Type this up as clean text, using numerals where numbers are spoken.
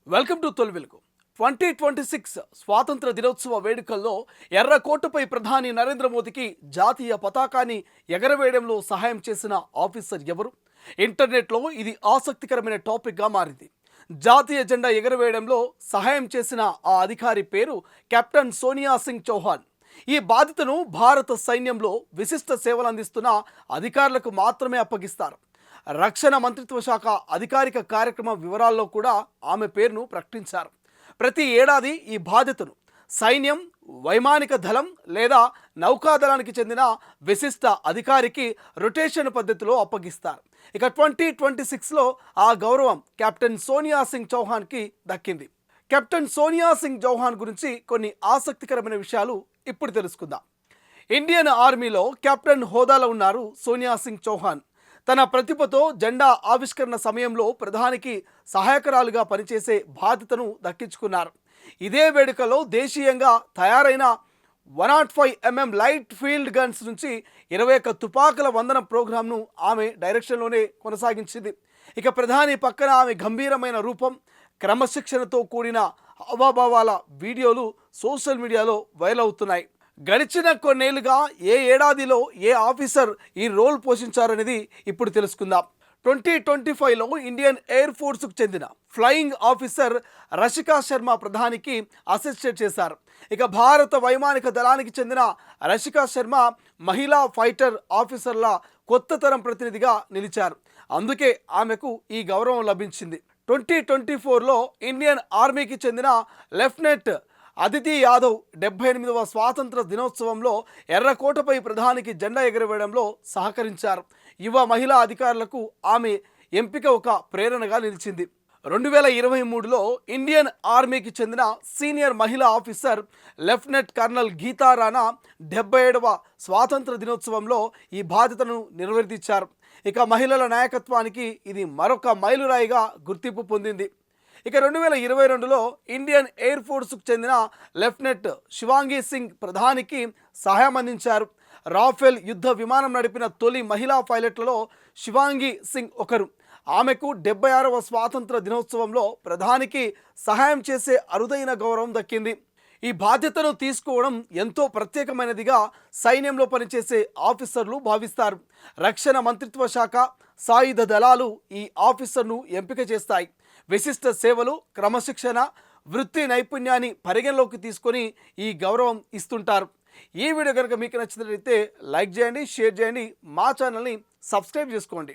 Welcome to తొలి వెలుగు 2026 స్వాతంత్ర దినోత్సవ వేడుకల్లో ఎర్రకోటపై ప్రధాని నరేంద్ర మోదీకి జాతీయ పతాకాన్ని ఎగరవేయడంలో సహాయం చేసిన ఆఫీసర్ ఎవరు? ఇంటర్నెట్లో ఇది ఆసక్తికరమైన టాపిక్గా మారింది. జాతీయ జెండా ఎగరవేయడంలో సహాయం చేసిన ఆ అధికారి పేరు కెప్టెన్ సోనియా సింగ్ చౌహాన్. ఈ బాధ్యతను భారత సైన్యంలో విశిష్ట సేవలు అందిస్తున్న అధికారులకు మాత్రమే అప్పగిస్తారు. రక్షణ మంత్రిత్వ శాఖ అధికారిక కార్యక్రమ వివరాల్లో కూడా ఆమె పేరును ప్రకటించారు. ప్రతి ఏడాది ఈ బాధ్యతను సైన్యం, వైమానిక దళం లేదా నౌకాదళానికి చెందిన విశిష్ట అధికారికి రొటేషన్ పద్ధతిలో అప్పగిస్తారు. ఇక 2026లో ఆ గౌరవం కెప్టెన్ సోనియా సింగ్ చౌహాన్కి దక్కింది. కెప్టెన్ సోనియా సింగ్ చౌహాన్ గురించి కొన్ని ఆసక్తికరమైన విషయాలు ఇప్పుడు తెలుసుకుందాం. ఇండియన్ ఆర్మీలో కెప్టెన్ హోదాలో ఉన్నారు సోనియా సింగ్ చౌహాన్. తన ప్రతిభతో జెండా ఆవిష్కరణ సమయంలో ప్రధానికి సహాయకురాలుగా పనిచేసే బాధ్యతను దక్కించుకున్నారు. ఇదే వేడుకలో దేశీయంగా తయారైన 105mm లైట్ ఫీల్డ్ గన్స్ నుంచి 21 తుపాకుల వందనం ప్రోగ్రాంను ఆమె డైరెక్షన్లోనే కొనసాగించింది. ఇక ప్రధాని పక్కన ఆమె గంభీరమైన రూపం, క్రమశిక్షణతో కూడిన హావభావాల వీడియోలు సోషల్ మీడియాలో వైరల్ అవుతున్నాయి. గడిచిన కొన్నేళ్లుగా ఏ ఏడాదిలో ఏ ఆఫీసర్ ఈ రోల్ పోషించారనేది ఇప్పుడు తెలుసుకుందాం. 2025లో ఇండియన్ ఎయిర్ ఫోర్స్కు చెందిన ఫ్లయింగ్ ఆఫీసర్ రషికా శర్మ ప్రధానికి అసిస్టెంట్ చేశారు. ఇక భారత వైమానిక దళానికి చెందిన రషికా శర్మ మహిళా ఫైటర్ ఆఫీసర్ల కొత్త తరం ప్రతినిధిగా నిలిచారు. అందుకే ఆమెకు ఈ గౌరవం లభించింది. 2024లో ఇండియన్ ఆర్మీకి చెందిన లెఫ్టినెంట్ అదితి యాదవ్ 78వ స్వాతంత్ర దినోత్సవంలో ఎర్రకోటపై ప్రధానికి జెండా ఎగరవేయడంలో సహకరించారు. యువ మహిళా అధికారులకు ఆమె ఎంపిక ఒక ప్రేరణగా నిలిచింది. 2023లో ఇండియన్ ఆర్మీకి చెందిన సీనియర్ మహిళా officer lieutenant colonel Geeta Rana 77వ స్వాతంత్ర దినోత్సవంలో ఈ బాధ్యతను నిర్వర్తించారు. ఇక మహిళల నాయకత్వానికి ఇది మరొక మైలురాయిగా గుర్తింపు పొందింది. ఇక 2022లో ఇండియన్ ఎయిర్ ఫోర్స్కు చెందిన లెఫ్టినెంట్ శివాంగి సింగ్ ప్రధానికి సహాయం అందించారు. రాఫెల్ యుద్ధ విమానం నడిపిన తొలి మహిళా పైలట్లలో శివాంగి సింగ్ ఒకరు. ఆమెకు 76వ స్వాతంత్ర దినోత్సవంలో ప్రధానికి సహాయం చేసే అరుదైన గౌరవం దక్కింది. ఈ బాధ్యతను తీసుకోవడం ఎంతో ప్రత్యేకమైనదిగా సైన్యంలో పనిచేసే ఆఫీసర్లు భావిస్తారు. రక్షణ మంత్రిత్వ శాఖ, సాయుధ దళాలు ఈ ఆఫీసర్ను ఎంపిక చేస్తాయి. విశిష్ట సేవలు, క్రమశిక్షణ, వృత్తి నైపుణ్యాన్ని పరిగణలోకి తీసుకొని ఈ గౌరవం ఇస్తుంటారు. ఈ వీడియో కనుక మీకు నచ్చినట్లయితే లైక్ చేయండి, షేర్ చేయండి, మా ఛానల్ని సబ్స్క్రైబ్ చేసుకోండి.